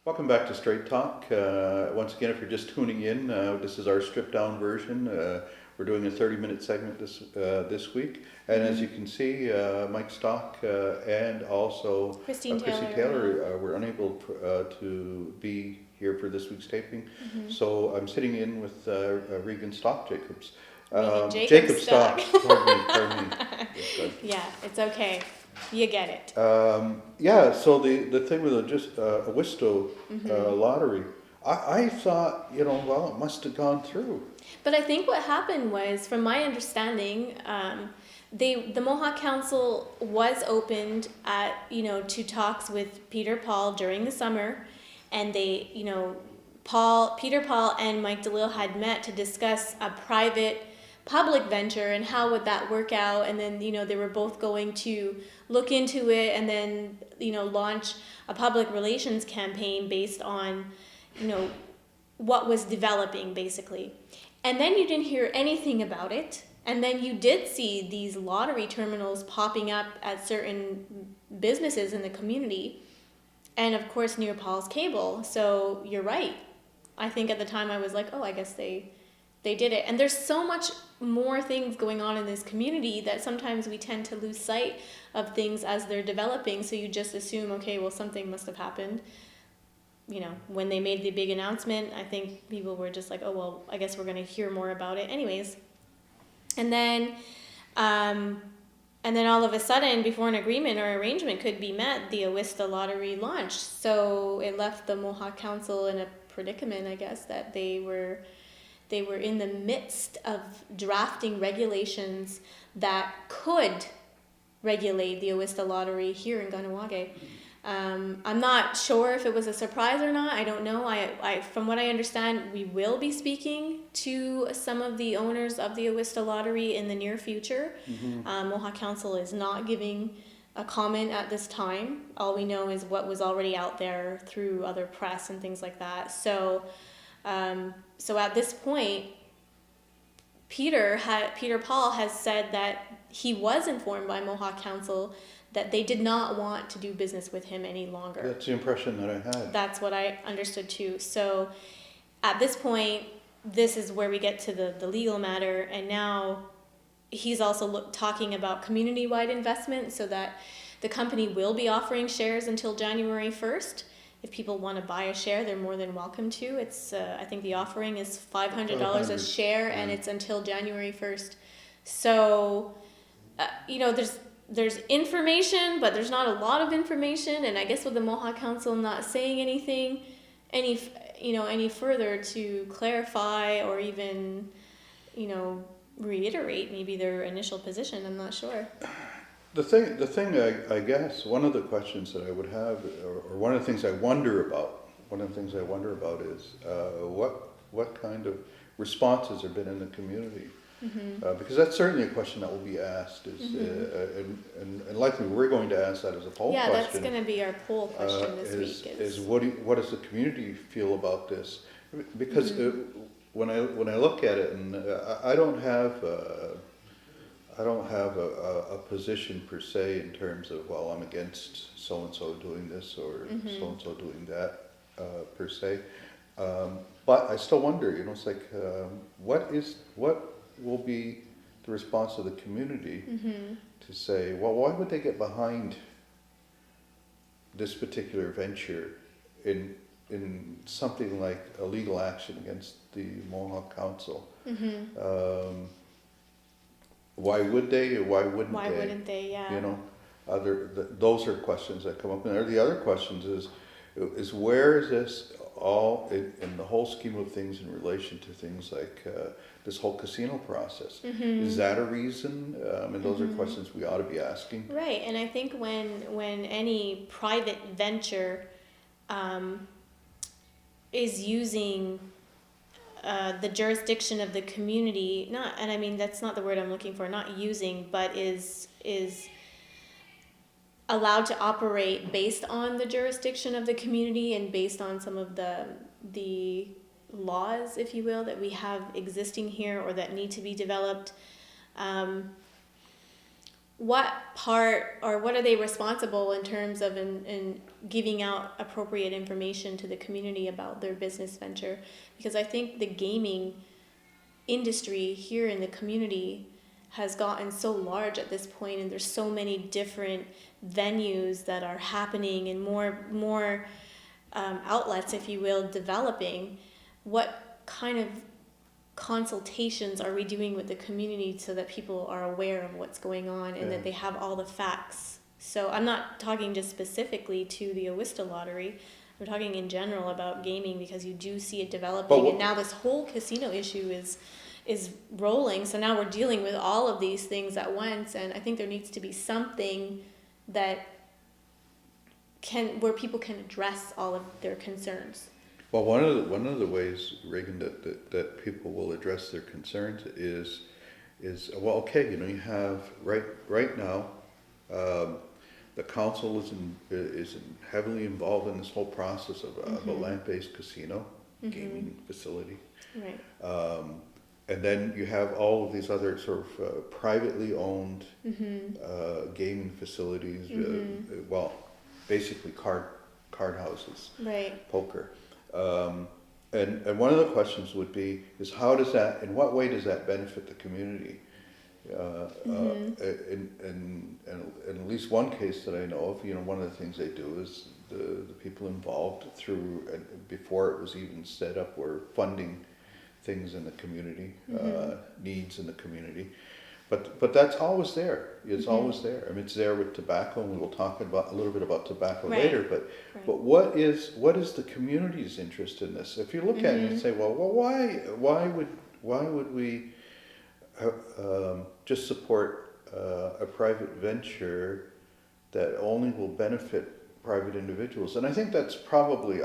Welcome back to Straight Talk. Once again, if you're just tuning in, this is our stripped down version. We're doing a 30-minute segment this week. And as you can see, Mike Stock and also Christine Chrissy Taylor. Taylor were unable to be here for this week's taping. So I'm sitting in with Regan Stock Jacobs. Jacob Stock. Stock. Pardon me. That's good. Yeah, it's okay. You get it. Yeah, so the thing with a Wisto Mm-hmm. lottery, I thought, well, it must have gone through. But I think what happened was, from my understanding, the Mohawk Council was opened to talks with Peter Paul during the summer, and Peter Paul and Mike DeLille had met to discuss a private public venture and how would that work out, and then they were both going to look into it and then launch a public relations campaign based on what was developing basically. And then you didn't hear anything about it. And then you did see these lottery terminals popping up at certain businesses in the community. And of course, near Paul's Cable. So you're right. I think at the time I was like, oh, I guess they did it. And there's so much more things going on in this community that sometimes we tend to lose sight of things as they're developing. So you just assume, okay, well, something must have happened. When they made the big announcement, I think people were just like, oh, well, I guess we're going to hear more about it anyways. And then all of a sudden, before an agreement or arrangement could be met, the Awista lottery launched. So it left the Mohawk Council in a predicament, I guess, that they were in the midst of drafting regulations that could regulate the Awista lottery here in Ganawage. I'm not sure if it was a surprise or not. I don't know. I from what I understand, we will be speaking to some of the owners of the Awista lottery in the near future. Mohawk Council is not giving a comment at this time. All we know is what was already out there through other press and things like that. So at this point, Peter Paul has said that he was informed by Mohawk Council that they did not want to do business with him any longer. That's the impression that I had. That's what I understood too. So at this point, this is where we get to the legal matter, and now he's also talking about community-wide investment, so that the company will be offering shares until January 1st. If people want to buy a share, they're more than welcome to. It's I think the offering is $500 a share, and it's until January 1st. So, there's information, but there's not a lot of information, and I guess with the Mohawk Council not saying anything, any further to clarify or even, reiterate maybe their initial position, I'm not sure. The thing, I guess, one of the questions that I would have, or one of the things I wonder about, is what kind of responses have been in the community. Because that's certainly a question that will be asked, and likely we're going to ask that as a poll question. Yeah, that's going to be our poll question this week. Is what does the community feel about this? Because when I look at it, and I don't have a position per se in terms of, well, I'm against so and so doing this or so and so doing that per se, but I still wonder. It's like what will be the response of the community to say, well, why would they get behind this particular venture in something like a legal action against the Mohawk Council? Why would they, or why wouldn't they? Why wouldn't they? Yeah. Those are questions that come up, and the other questions is where is this all in the whole scheme of things in relation to things like this whole casino process? Is that a reason? And those are questions we ought to be asking. Right, and I think when any private venture is using the jurisdiction of the community, that's not the word I'm looking for, not using, but is allowed to operate based on the jurisdiction of the community and based on some of the laws, if you will, that we have existing here or that need to be developed. what part or what are they responsible in terms of in giving out appropriate information to the community about their business venture? Because I think the gaming industry here in the community has gotten so large at this point, and there's so many different venues that are happening and more outlets, if you will, developing. What kind of consultations are we doing with the community so that people are aware of what's going on and that they have all the facts? So I'm not talking just specifically to the Awista lottery. We're talking in general about gaming, because you do see it developing, and now this whole casino issue is rolling. So now we're dealing with all of these things at once, and I think there needs to be something that where people can address all of their concerns. Well, one of the ways, Reagan, that people will address their concerns is well, okay, you have right now, the council is heavily involved in this whole process of a land-based casino gaming facility, right? And then you have all of these other sort of privately owned gaming facilities. Well, basically card houses, right? Poker. And one of the questions would be is in what way does that benefit the community? In at least one case that I know of, one of the things they do is the people involved before it was even set up were funding things in the community, needs in the community. But that's always there. It's always there. I mean, it's there with tobacco, and we will talk a little bit about tobacco later. But what is the community's interest in this? If you look at it and say, well, why would we just support a private venture that only will benefit private individuals? And I think that's probably,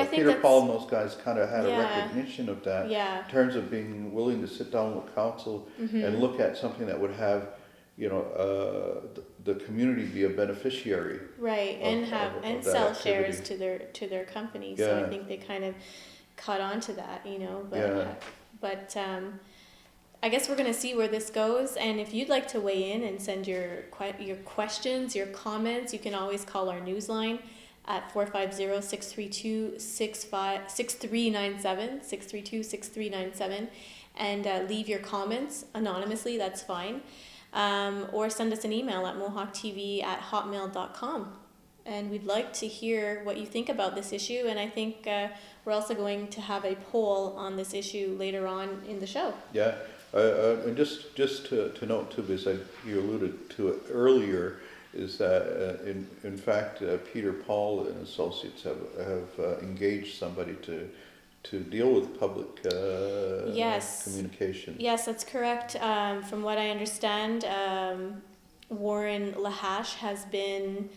Peter Paul and those guys kind of had a recognition of that in terms of being willing to sit down with council and look at something that would have, the community be a beneficiary. Right, and sell shares to their company. Yeah. So I think they kind of caught on to that, but I guess we're going to see where this goes, and if you'd like to weigh in and send your questions, your comments, you can always call our newsline at 450-632-6397, 632-6397, and leave your comments anonymously, that's fine, or send us an email at mohawktv@hotmail.com. And we'd like to hear what you think about this issue, and I think we're also going to have a poll on this issue later on in the show. Yeah. And just to note too, because you alluded to it earlier, is that in fact Peter Paul and Associates have engaged somebody to deal with public communication. Yes, that's correct. From what I understand, Warren Lahash has been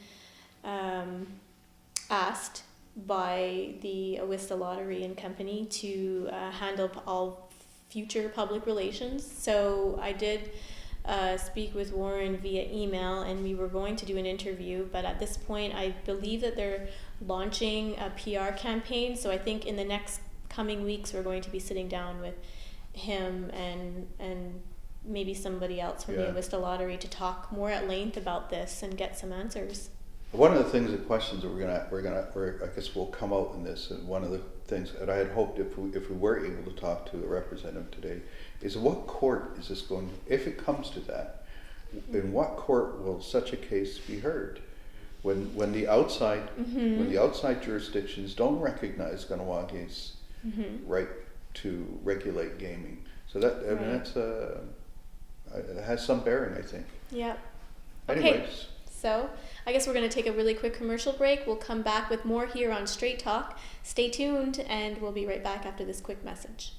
asked by the Awista Lottery and Company to handle all future public relations. So I did speak with Warren via email, and we were going to do an interview, but at this point I believe that they're launching a PR campaign, so I think in the next coming weeks we're going to be sitting down with him and maybe somebody else from the Awista Lottery to talk more at length about this and get some answers. One of the things, the questions that I guess will come out in this, and one of the things that I had hoped if we were able to talk to a representative today, is what court is this going to, if it comes to that, in what court will such a case be heard? When the outside jurisdictions don't recognize Kahnawake right to regulate gaming, so that that's it has some bearing, I think. Yeah. Anyways. Okay. So I guess we're going to take a really quick commercial break. We'll come back with more here on Straight Talk. Stay tuned, and we'll be right back after this quick message.